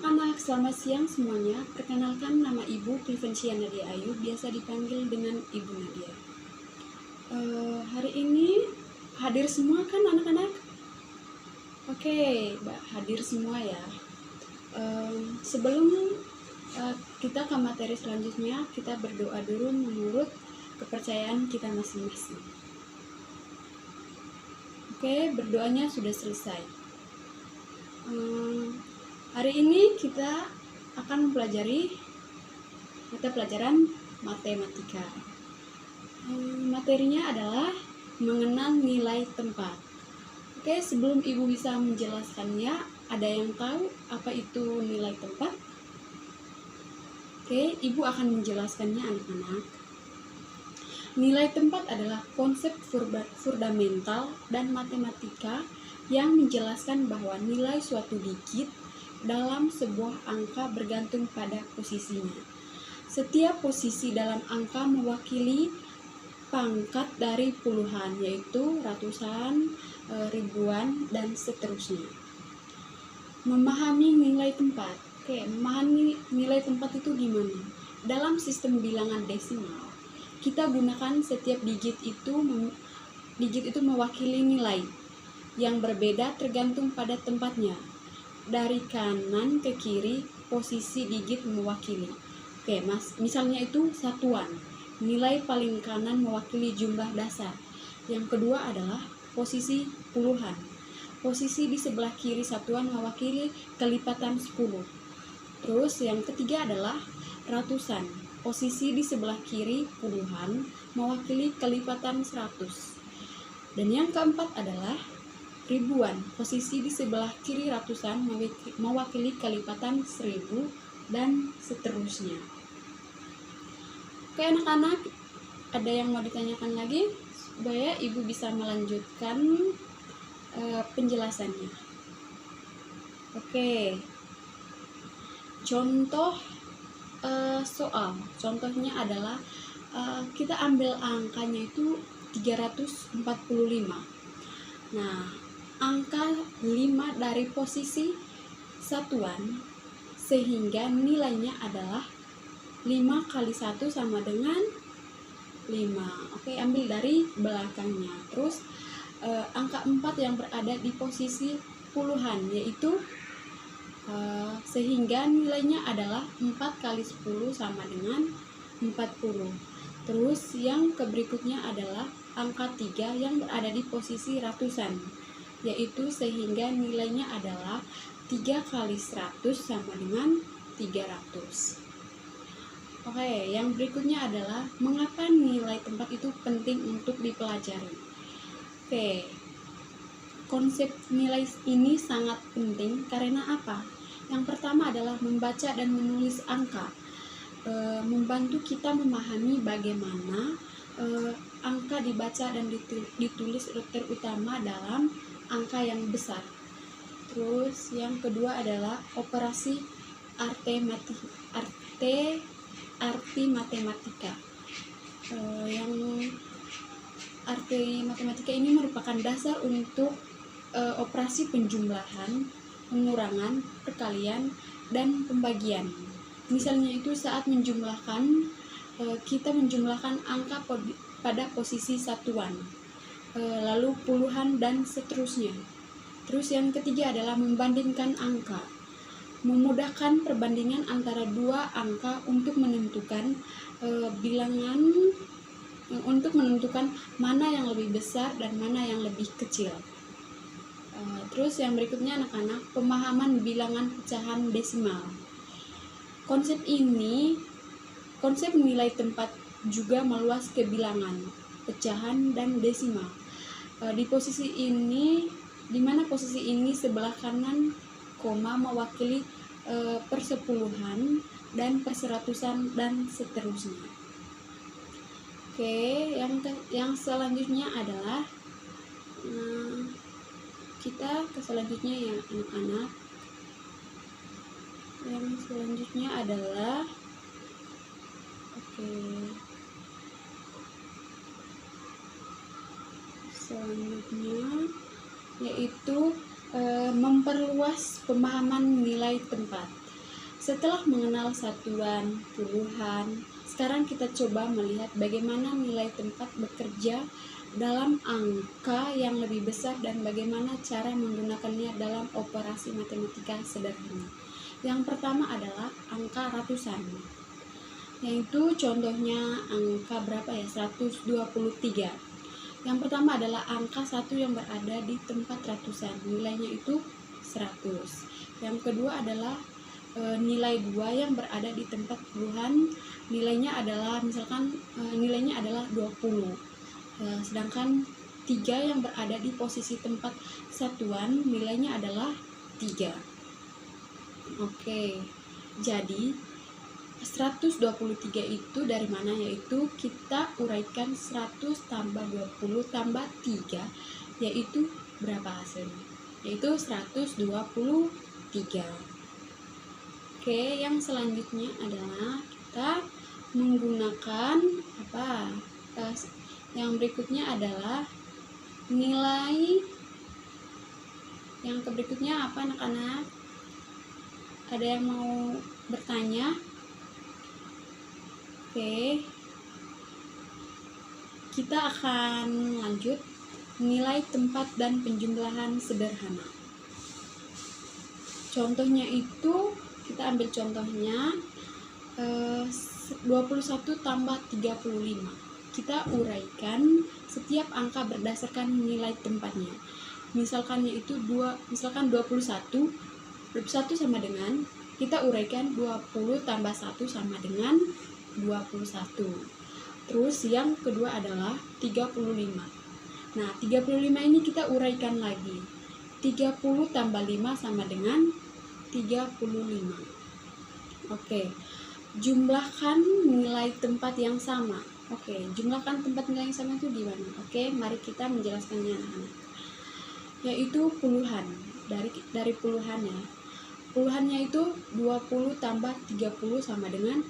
anak-anak, selamat siang semuanya. Perkenalkan, nama Ibu Clivencia Nadia Ayu, biasa dipanggil dengan Ibu Nadia. Hari ini hadir semua kan anak-anak? Oke, hadir semua ya. Sebelum kita ke materi selanjutnya, kita berdoa dulu menurut kepercayaan kita masing-masing. Oke, berdoanya sudah selesai. Hari ini kita akan mempelajari mata pelajaran matematika. Materinya adalah mengenal nilai tempat. Oke, sebelum Ibu bisa menjelaskannya, ada yang tahu apa itu nilai tempat? Oke, Ibu akan menjelaskannya anak-anak. Nilai tempat adalah konsep fundamental dan matematika yang menjelaskan bahwa nilai suatu digit dalam sebuah angka bergantung pada posisinya. Setiap posisi dalam angka mewakili pangkat dari puluhan, yaitu ratusan, ribuan, dan seterusnya. Memahami nilai tempat. Oke, memahami nilai tempat itu gimana? Dalam sistem bilangan desimal, kita gunakan setiap digit itu mewakili nilai yang berbeda tergantung pada tempatnya. Dari kanan ke kiri, posisi digit mewakili. Oke, misalnya itu satuan. Nilai paling kanan mewakili jumlah dasar. Yang kedua adalah posisi puluhan. Posisi di sebelah kiri satuan mewakili kelipatan 10. Terus yang ketiga adalah ratusan. Posisi di sebelah kiri puluhan mewakili kelipatan 100. Dan yang keempat adalah ribuan. Posisi di sebelah kiri ratusan mewakili kelipatan 1000 dan seterusnya. Oke anak-anak, ada yang mau ditanyakan lagi supaya Ibu bisa melanjutkan penjelasannya. Oke, contoh soal. Contohnya adalah kita ambil angkanya itu 345. Nah, angka 5 dari posisi satuan sehingga nilainya adalah 5 kali 1 sama dengan 5. Oke, ambil dari belakangnya. Terus angka 4 yang berada di posisi puluhan, yaitu sehingga nilainya adalah 4 kali 10 sama dengan 40. Terus yang berikutnya adalah angka 3 yang berada di posisi ratusan, yaitu sehingga nilainya adalah 3 kali 100 sama dengan 300. Oke, yang berikutnya adalah mengapa nilai tempat itu penting untuk dipelajari. Oke, konsep nilai ini sangat penting karena apa? Yang pertama adalah membaca dan menulis angka. Membantu kita memahami bagaimana angka dibaca dan ditulis, terutama dalam angka yang besar. Terus yang kedua adalah operasi arti matematika. Yang arti matematika ini merupakan dasar untuk operasi penjumlahan, pengurangan, perkalian, dan pembagian. Misalnya itu saat menjumlahkan, kita menjumlahkan angka pada posisi satuan, lalu puluhan, dan seterusnya. Terus yang ketiga adalah membandingkan angka. Memudahkan perbandingan antara dua angka untuk menentukan untuk menentukan mana yang lebih besar dan mana yang lebih kecil. Terus yang berikutnya anak-anak, pemahaman bilangan pecahan desimal. Konsep nilai tempat juga meluas ke bilangan, pecahan, dan desimal. Di mana posisi ini sebelah kanan koma mewakili persepuluhan dan perseratusan dan seterusnya. Oke, yang selanjutnya adalah kita ke selanjutnya ya anak-anak. Yang selanjutnya adalah selanjutnya yaitu memperluas pemahaman nilai tempat. Setelah mengenal satuan, puluhan, sekarang kita coba melihat bagaimana nilai tempat bekerja dalam angka yang lebih besar dan bagaimana cara menggunakannya dalam operasi matematika sederhana. Yang pertama adalah angka ratusan, yaitu contohnya angka berapa ya? 123. Yang pertama adalah angka 1 yang berada di tempat ratusan, nilainya itu 100. Yang kedua adalah nilai 2 yang berada di tempat puluhan, nilainya adalah nilainya adalah 20. Sedangkan 3 yang berada di posisi tempat satuan, nilainya adalah 3. Oke, jadi 123 itu dari mana? Yaitu kita uraikan 100 tambah 20 tambah 3, yaitu berapa hasilnya? Yaitu 123. Oke, yang selanjutnya adalah kita menggunakan apa? Yang berikutnya adalah nilai. Yang berikutnya apa, anak-anak? Ada yang mau bertanya? Oke, kita akan lanjut nilai tempat dan penjumlahan sederhana. Contohnya itu, kita ambil contohnya 21 tambah 35. Kita uraikan setiap angka berdasarkan nilai tempatnya. Misalkan 21 sama dengan, kita uraikan 20 tambah 1 sama dengan 21. Terus yang kedua adalah 35. Nah, 35 ini kita uraikan lagi. 30 tambah 5 sama dengan 35. Oke, jumlahkan nilai tempat yang sama. Oke, jumlahkan tempat nilai yang sama itu di mana? Oke, mari kita menjelaskannya, anak-anak. Yaitu puluhan. Dari puluhan ya. Puluhannya itu 20 tambah 30 sama dengan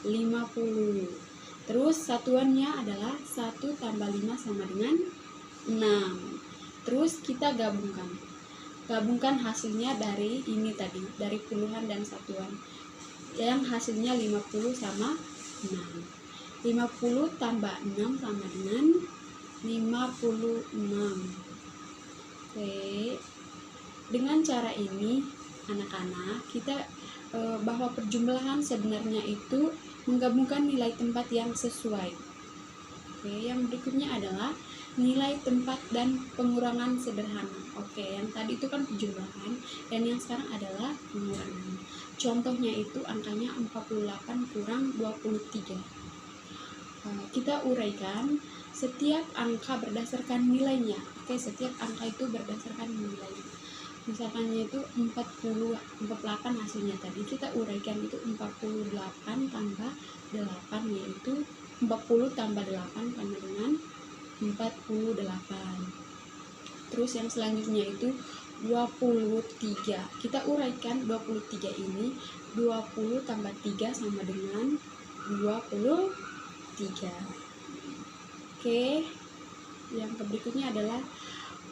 50. Terus satuannya adalah 1 tambah 5 sama dengan 6. Terus kita gabungkan hasilnya dari ini tadi, dari puluhan dan satuan, yang hasilnya 50 sama 6. 50 tambah 6 sama dengan 56. Oke, dengan cara ini anak-anak, kita bahwa perjumlahan sebenarnya itu menggabungkan nilai tempat yang sesuai. Oke, yang berikutnya adalah nilai tempat dan pengurangan sederhana. Oke, yang tadi itu kan penjumlahan, dan yang sekarang adalah pengurangan. Contohnya itu angkanya 48 kurang 23. Kita uraikan setiap angka berdasarkan nilainya. Oke, setiap angka itu berdasarkan nilainya. Misalkannya itu 48 hasilnya tadi, kita uraikan itu 48 tambah 8, yaitu 40 tambah 8 sama dengan 48. Terus yang selanjutnya itu 23. Kita uraikan 23 ini, 20 tambah 3 sama dengan 23. Oke, yang berikutnya adalah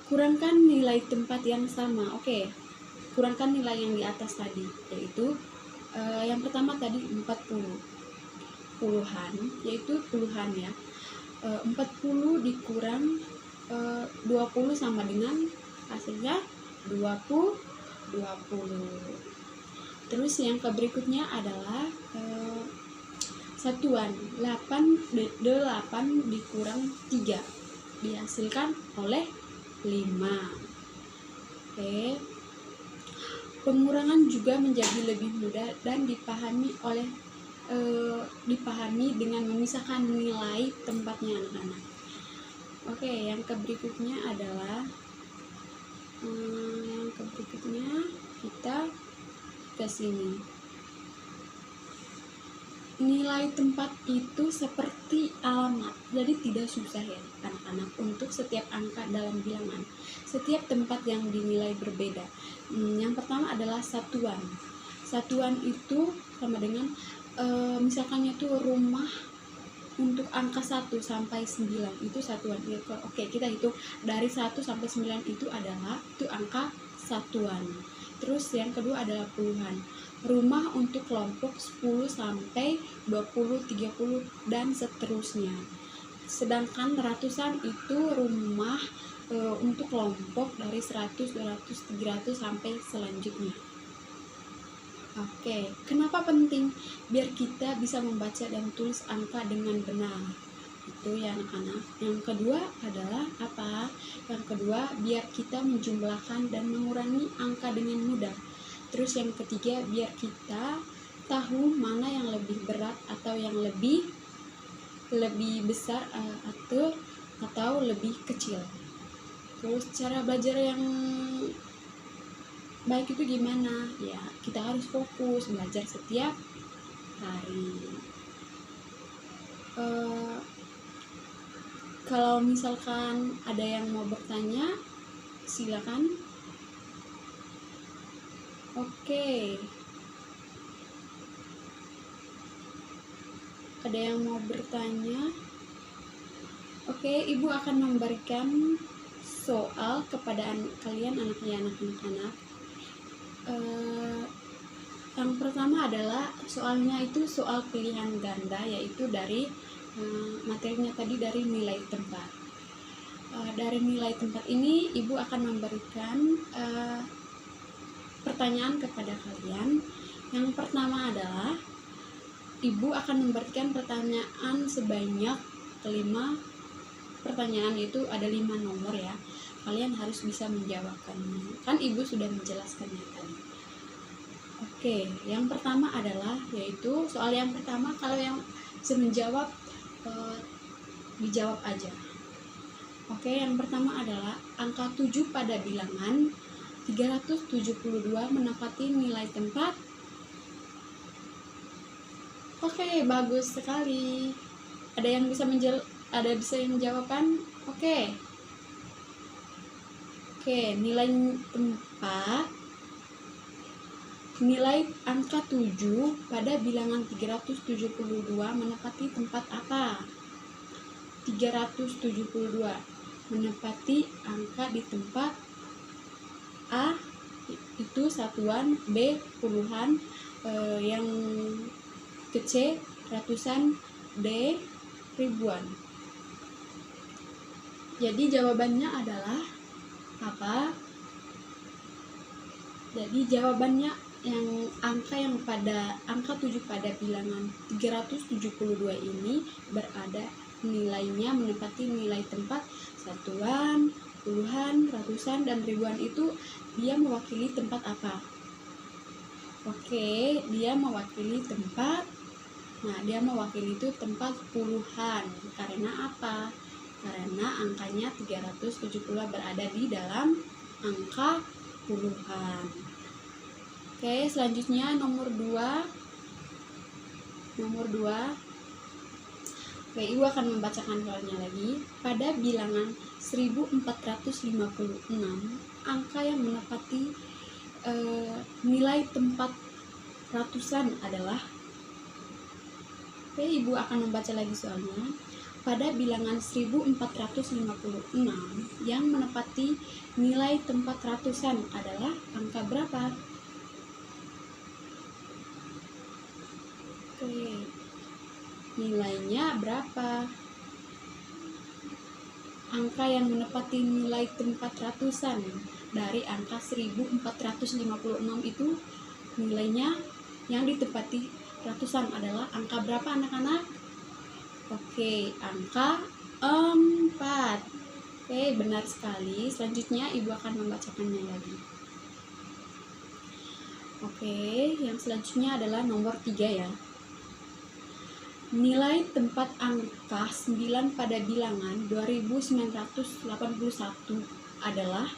kurangkan nilai tempat yang sama. Oke, kurangkan nilai yang di atas tadi, yaitu yang pertama tadi 40 puluhan, yaitu puluhan ya. 40 dikurang 20 sama dengan hasilnya 20. Terus yang berikutnya adalah satuan 8 dikurang 3 dihasilkan oleh 5. Oke, pengurangan juga menjadi lebih mudah dan dipahami dengan memisahkan nilai tempatnya, anak-anak. Oke, yang berikutnya adalah kita ke sini. Nilai tempat itu seperti alamat, jadi tidak susah ya anak-anak untuk setiap angka dalam bilangan. Setiap tempat yang dinilai berbeda. Yang pertama adalah satuan. Satuan itu sama dengan misalkannya itu rumah untuk angka 1 sampai 9 itu satuan. Oke, kita hitung dari 1 sampai 9 itu adalah angka satuan. Terus yang kedua adalah puluhan. Rumah untuk kelompok 10 sampai 20, 30 dan seterusnya. Sedangkan ratusan itu rumah untuk kelompok dari 100, 200, 300 sampai selanjutnya. Oke, kenapa penting? Biar kita bisa membaca dan tulis angka dengan benar. Itu ya anak-anak. Yang kedua adalah apa? Yang kedua, biar kita menjumlahkan dan mengurangi angka dengan mudah. Terus yang ketiga, biar kita tahu mana yang lebih berat atau yang lebih besar atau lebih kecil. Terus cara belajar yang baik itu gimana? Ya, kita harus fokus belajar setiap hari. Kalau misalkan ada yang mau bertanya, silakan. Oke. Ada yang mau bertanya? Oke, Ibu akan memberikan soal kepada kalian anak-anak. Yang pertama adalah soalnya itu soal pilihan ganda, yaitu dari materinya tadi dari nilai tempat. Dari nilai tempat ini Ibu akan memberikan pertanyaan kepada kalian. Yang pertama adalah Ibu akan memberikan pertanyaan sebanyak 5 pertanyaan, itu ada 5 nomor ya. Kalian harus bisa menjawabkannya. Kan Ibu sudah menjelaskannya tadi. Oke, yang pertama adalah yaitu soal yang pertama, kalau yang bisa menjawab dijawab aja. Oke, yang pertama adalah angka 7 pada bilangan 372 menempati nilai tempat. Oke, bagus sekali. Ada yang bisa menjawabkan? Oke, nilai tempat, nilai angka 7 pada bilangan 372 menempati tempat apa? 372 menempati angka di tempat A itu satuan, B puluhan, yang ke C ratusan, D ribuan. Jadi jawabannya adalah apa? Jadi jawabannya yang pada angka 7 pada bilangan 372 ini berada nilainya menempati nilai tempat satuan, puluhan, ratusan, dan ribuan. Itu dia mewakili tempat apa? Oke, dia mewakili tempat. Nah, dia mewakili itu tempat puluhan. Karena apa? Karena angkanya 370 berada di dalam angka puluhan. Oke, selanjutnya nomor 2. Oke, Ibu akan membacakan soalnya lagi. Pada bilangan 1456, angka yang menempati nilai tempat ratusan adalah. Oke, Ibu akan membaca lagi soalnya. Pada bilangan 1456 yang menempati nilai tempat ratusan adalah angka berapa? Oke, nilainya berapa? Angka yang menempati nilai tempat ratusan dari angka 1456 itu nilainya yang ditempati ratusan adalah angka berapa anak-anak? Oke, angka 4. Oke, benar sekali. Selanjutnya Ibu akan membacakannya lagi. Oke, yang selanjutnya adalah nomor 3 ya. Nilai tempat angka 9 pada bilangan 2981 adalah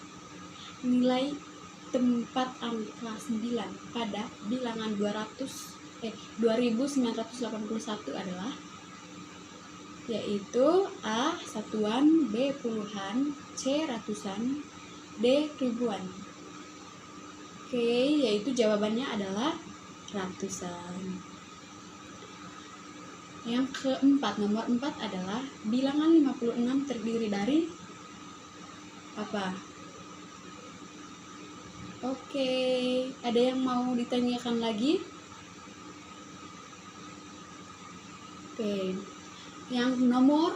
nilai tempat angka 9 pada bilangan 2981 adalah yaitu A satuan, B puluhan, C ratusan, D ribuan. Oke, yaitu jawabannya adalah ratusan. Yang keempat, nomor 4 adalah bilangan 56 terdiri dari apa? Oke, ada yang mau ditanyakan lagi? Oke, yang nomor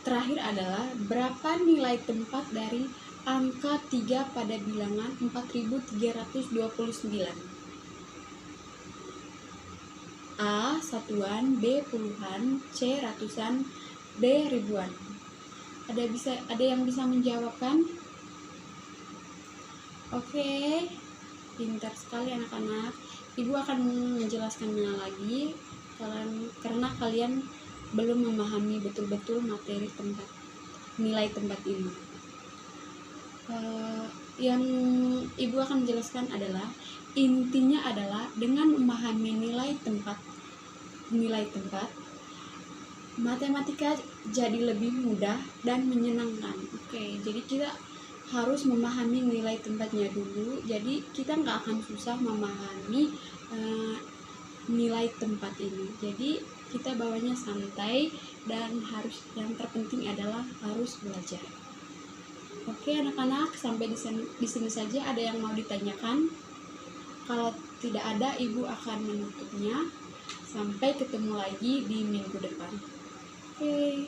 terakhir adalah berapa nilai tempat dari angka 3 pada bilangan 4329? A. Satuan, B. Puluhan, C. Ratusan, D. Ribuan. Ada yang bisa menjawabkan? Oke, pintar sekali anak-anak. Ibu akan menjelaskannya lagi karena kalian belum memahami betul-betul materi nilai tempat ini. Yang ibu akan menjelaskan adalah intinya adalah dengan memahami nilai tempat, matematika jadi lebih mudah dan menyenangkan. Oke, jadi kita harus memahami nilai tempatnya dulu. Jadi kita nggak akan susah memahami nilai tempat ini. Jadi kita bawanya santai dan yang terpenting adalah harus belajar. Oke anak-anak, sampai di sini saja. Ada yang mau ditanyakan? Kalau tidak ada, ibu akan menutupnya. Sampai ketemu lagi di minggu depan. Oke.